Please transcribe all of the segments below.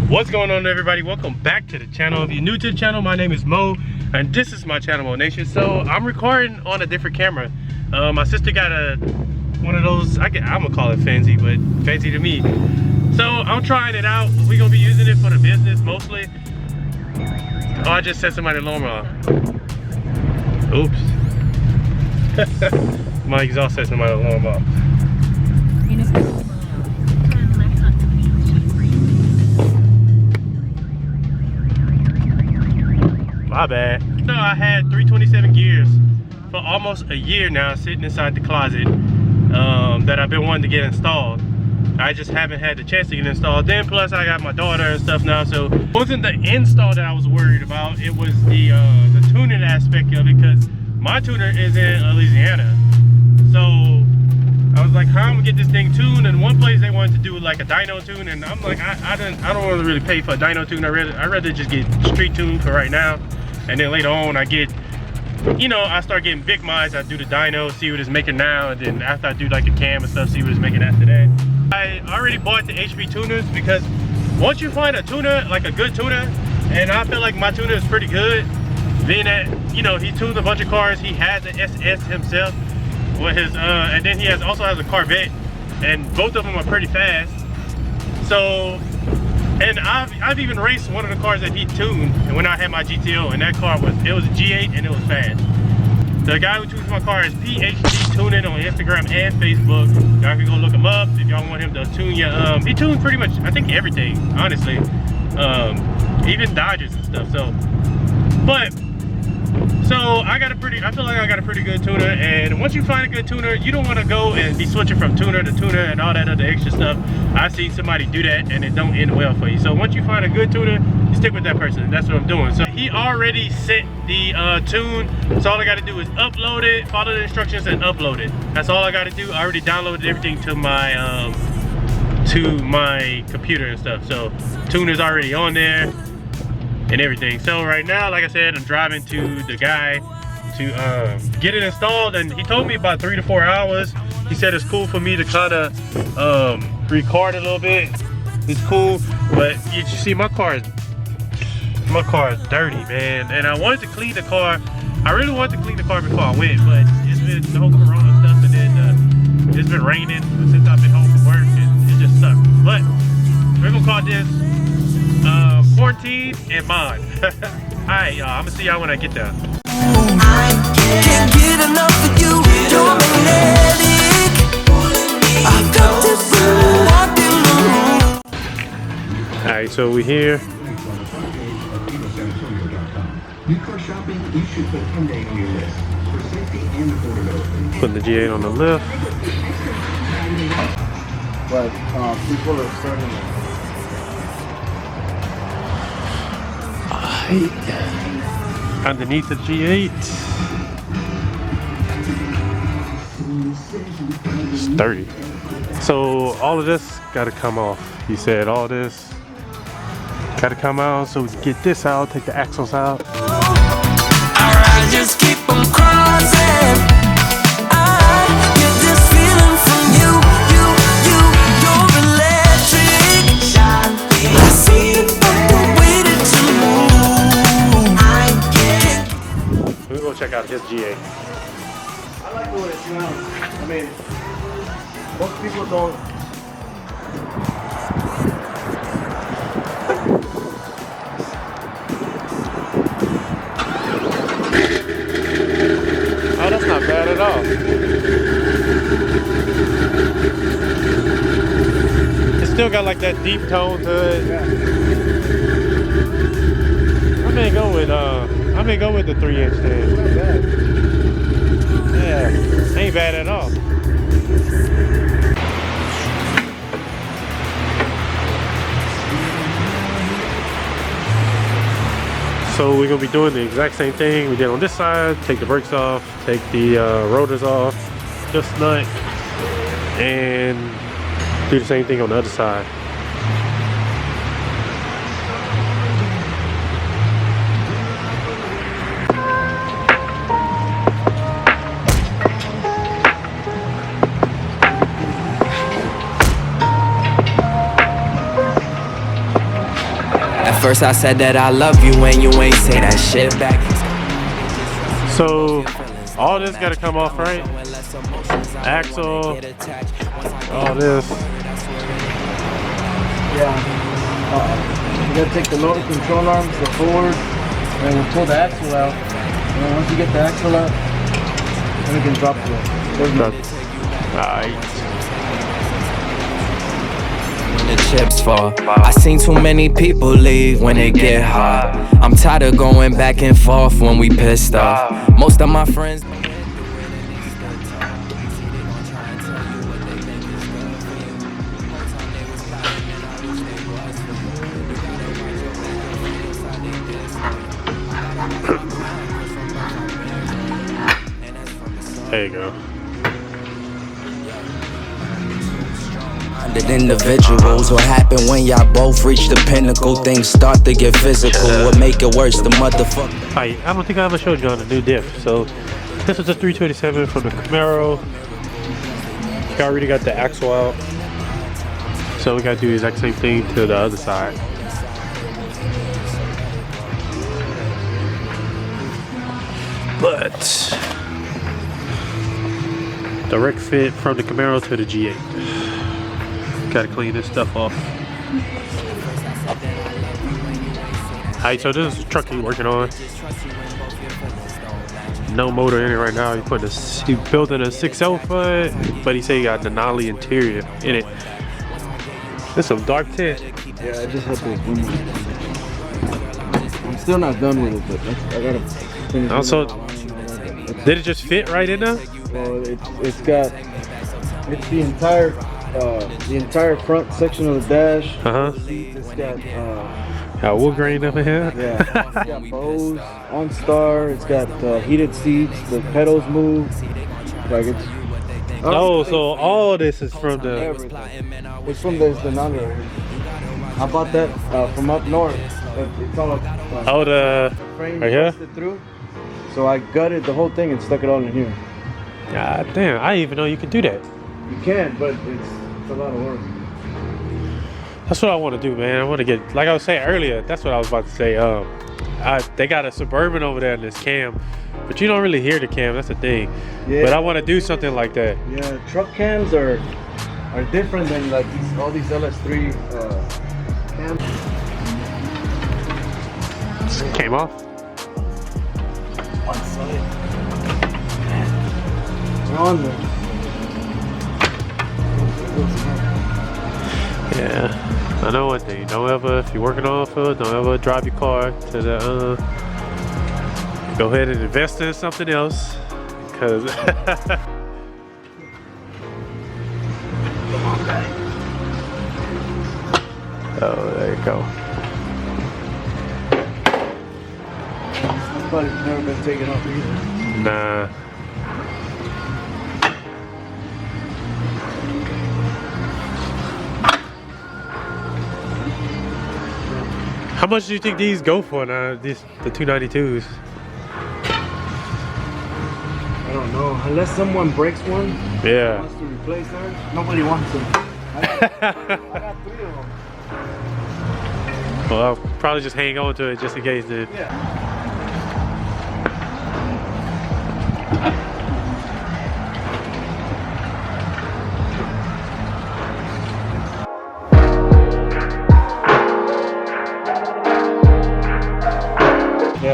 What's going on, everybody? Welcome back to the channel. If you're new to the channel, my name is Mo and this is my channel, Mo Nation. So I'm recording on a different camera. My sister got one of those, I'm gonna call it fancy, but fancy to me. So I'm trying it out. We're gonna be using it for the business mostly. Oh, I just set somebody's alarm off. Oops. My exhaust set somebody's alarm off. My bad. So I had 327 gears for almost a year now, sitting inside the closet that I've been wanting to get installed. I just haven't had the chance to get installed. Then plus I got my daughter and stuff now, so it wasn't the install that I was worried about. It was the tuning aspect of it, because my tuner is in Louisiana. So I was like, how am I gonna get this thing tuned? And one place they wanted to do like a dyno tune, and I'm like, I don't want to really pay for a dyno tune. I'd rather just get street tuned for right now. And then later on I get, you know, I start getting big miles. I do the dyno, see what it's making now, and then after I do like the cam and stuff, see what it's making after that. I already bought the HP tuners, because once you find a tuner, like a good tuner, and I feel like my tuner is pretty good, being that, you know, he tunes a bunch of cars. He has the SS himself with his and then he also has a Corvette, and both of them are pretty fast. So, and I've even raced one of the cars that he tuned, and when I had my GTO, and that car was a G8 and it was fast. The guy who tunes my car is PhD Tuning on Instagram and Facebook. Y'all can go look him up if y'all want him to tune your he tunes pretty much, I think, everything, honestly. Even Dodgers and stuff. So I feel like I got a pretty good tuner, and once you find a good tuner, you don't want to go and be switching from tuner to tuner and all that other extra stuff. I've seen somebody do that and it don't end well for you. So once you find a good tuner, you stick with that person. That's what I'm doing. So he already sent the tune, so all I got to do is upload it, follow the instructions, and upload it. That's all I got to do. I already downloaded everything to my computer and stuff. So tuner's already on there and everything. So right now, like I said, I'm driving to the guy to get it installed, and he told me about 3 to 4 hours. He said it's cool for me to kind of record a little bit. It's cool, but you see, my car is dirty, man, and I wanted to clean the car. I really wanted to clean the car before I went, but it's been the whole corona stuff, and then it's been raining since I've been home from work, and it just sucks. But we're gonna call this quarantine and mod. Alright, y'all, I'm gonna see y'all when I get there. I can't get enough of you. You're magnetic. I've got to walk in the room. Alright, so we're here. Putting the G8 on the lift. But people are starting underneath the G8. It's 30. So all of this got to come off. He said all this got to come out, so we can get this out, take the axles out. Alright, just keep them crossing. I get this feeling from you. You're electric. I see it, but the way that you move, I can't. We're gonna check out his G8. I like the way it smells. I mean, most people don't. Oh, that's not bad at all. It's still got like that deep tone to it. Yeah. I may go with the 3-inch then. Not bad. Yeah, ain't bad at all. So we're gonna be doing the exact same thing we did on this side. Take the brakes off, take the rotors off, just nut, and do the same thing on the other side. At first I said that I love you and you ain't say that shit back. So all this gotta come off, right? Axle, all this. Yeah. You gotta take the lower control arms, the forward, and we'll pull the axle out. And then once you get the axle out, then we can drop the Alright. When the chips fall, I seen too many people leave when it get hot. I'm tired of going back and forth when we pissed off. Most of my friends. There you go. Individuals, what happen when y'all both reach the pinnacle? Things start to get physical. What make it worse, the motherfucker. Alright, I don't think I ever showed you on the new diff. So this is a 327 from the Camaro. I already got the axle out. So we gotta do the exact same thing to the other side. But direct fit from the Camaro to the G8. Gotta clean this stuff off. Alright, so this is the truck he's working on. No motor in it right now. He's building a 6.0 foot, but he said he got Denali interior in it. There's some dark tint. Yeah, I just have to remove it. I'm still not done with it, but I gotta finish. Also, did it just fit right in there? Well, it's the entire front section of the dash. It's got got wood grain up in here. Yeah, it's got bows, OnStar. It's got heated seats. The pedals move. Like it's. Oh, so all this is from the. Everything. It's from the Denali. I bought that from up north. It's all Oh, the frame right here. busted through. So I gutted the whole thing and stuck it all in here. God damn! I didn't even know you could do that. You can, but it's a lot of work. That's what I want to do, man. I want to get, like I was saying earlier, that's what I was about to say. They got a Suburban over there in this cam, but you don't really hear the cam. That's the thing. Yeah. But I want to do something like that. Yeah, truck cams are different than like all these LS3 cams. Just came off. One side. They're on there. Yeah. I know one thing. Don't ever, if you're working on foot, don't ever drive your car to the. Go ahead and invest in something else, cause. Oh, there you go. This body's never been taken off either. Nah. How much do you think these go for now? The 292s? I don't know. Unless someone breaks one, Yeah. wants to replace theirs, nobody wants them. I got 3 of them. Well, I'll probably just hang on to it just in case. Then. Yeah.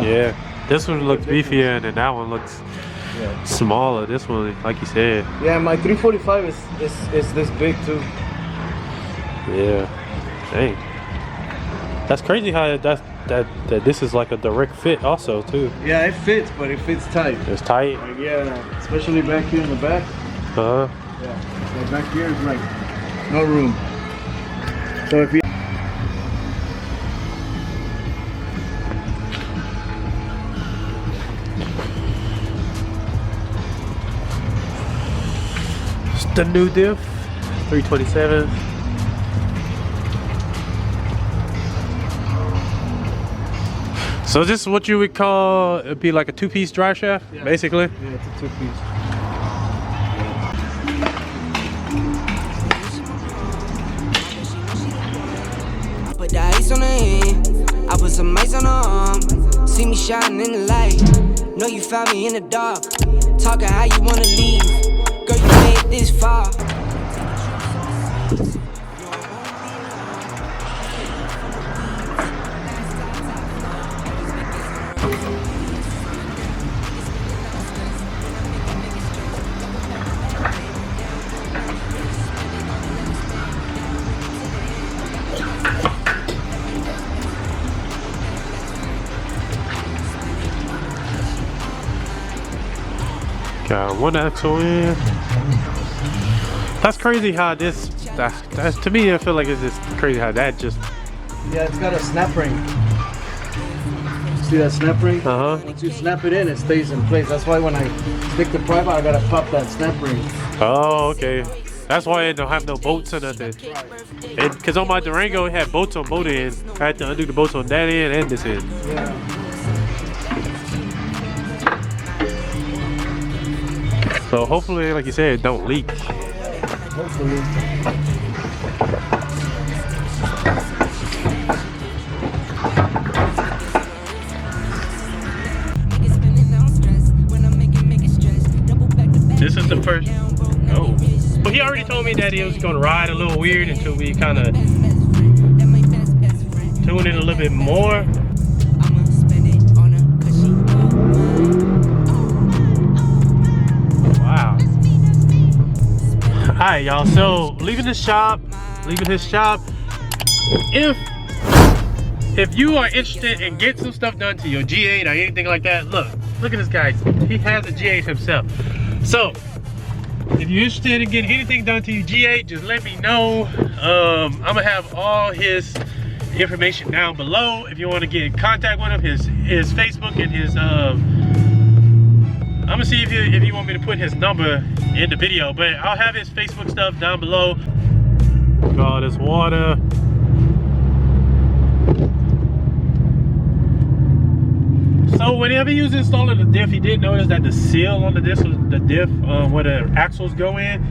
Yeah. This one looks beefier and then that one looks smaller. This one, like you said. Yeah, my 345 is this big too. Yeah. Dang. That's crazy how that this is like a direct fit also too. Yeah, it fits, but it fits tight. It's tight. Like, yeah, especially back here in the back. Uh-huh. Yeah, like back here is like no room. So if you the new diff 327. So this is what you would call, it'd be like a 2-piece drive shaft, basically. Yeah, it's a 2-piece. But I ice on the hand. I put some ice on the arm. See me shining in the light. Know you found me in the dark. Talking how you wanna leave. Girl, you made this far. Got one axle in. That's crazy how this, that's to me I feel like it's just crazy how that just. Yeah, it's got a snap ring. See that snap ring? Uh-huh. Once you snap it in, it stays in place. That's why when I stick the pipe out, I gotta pop that snap ring. Oh, okay. That's why it don't have no bolts or nothing. And because on my Durango it had bolts on both ends. I had to undo the bolts on that end and this end. Yeah. So hopefully, like you said, it don't leak. Hopefully. This is the first. Oh. Well, he already told me that he was going to ride a little weird until we kind of tune it a little bit more. Wow. Alright, y'all. So, leaving his shop. If you are interested in getting some stuff done to your G8 or anything like that, look at this guy. He has a G8 himself. So, if you're interested in getting anything done to your G8, just let me know. I'm gonna have all his information down below. If you want to get in contact with him, his Facebook and his I'm gonna see if you want me to put his number in the video, but I'll have his Facebook stuff down below. Look at all this water. So whenever he was installing the diff, he did notice that the seal on the diff, where the axles go in,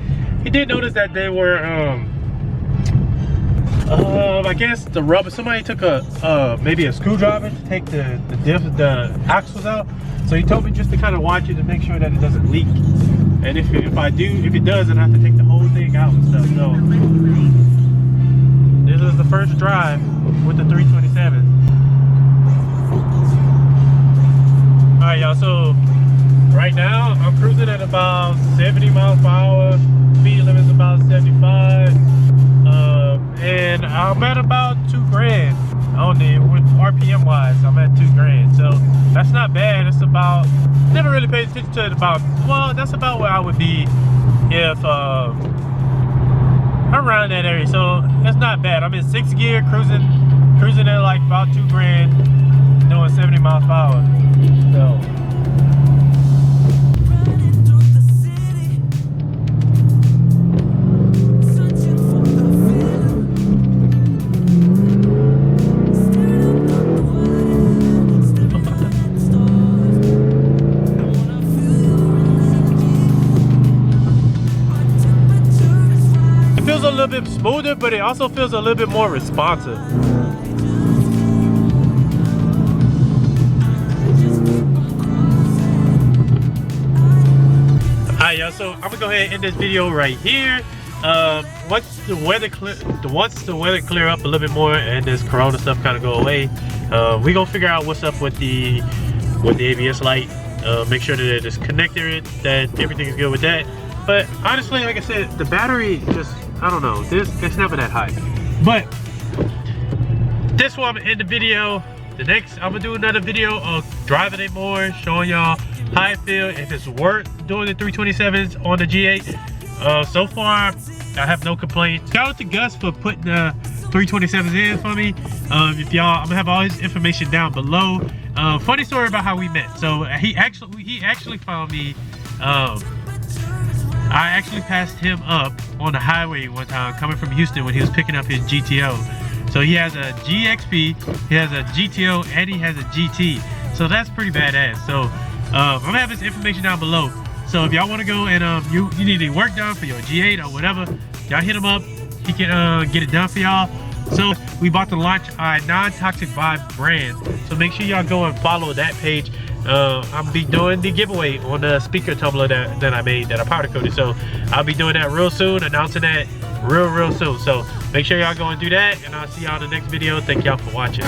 he did notice that they were, I guess the rubber. Somebody took maybe a screwdriver to take the axles out. So he told me just to kind of watch it to make sure that it doesn't leak. And if it does, then I have to take the whole thing out and stuff. So this is the first drive with the 327. Alright, y'all, so right now I'm cruising at about 70 miles per hour. Speed limit is about 75. And I'm at about 2 grand on it with RPM wise. I'm at 2 grand. So that's not bad. It's about, never really paid attention to it, about, well, that's about where I would be if around that area. So it's not bad. I'm in 6th gear, cruising at like about 2 grand, doing 70 miles per hour. So it feels a little bit smoother, but it also feels a little bit more responsive. Alright, y'all, so I'm gonna go ahead and end this video right here. Once the weather clear up a little bit more and this corona stuff kind of go away, we gonna figure out what's up with the ABS light. Make sure that it is connected, that everything is good with that. But honestly, like I said, the battery just, I don't know, it's never that high. But this one, I'm gonna end the video. The next, I'm gonna do another video of driving it more, showing y'all how I feel, if it's worth doing the 327s on the G8. So far, I have no complaints. Shout out to Gus for putting the 327s in for me. If y'all, I'm gonna have all his information down below. Funny story about how we met. So he actually found me. I actually passed him up on the highway one time coming from Houston when he was picking up his GTO. So he has a GXP, he has a GTO, and he has a GT. So that's pretty badass. So I'm gonna have his information down below. So if y'all want to go and you need any work done for your G8 or whatever, y'all hit him up. He can get it done for y'all. So we about to launch our non-toxic vibe brand. So make sure y'all go and follow that page. I'll be doing the giveaway on the speaker tumbler that I made, that I powder coated. So I'll be doing that real soon, announcing that real soon. So make sure y'all go and do that, and I'll see y'all in the next video. Thank y'all for watching.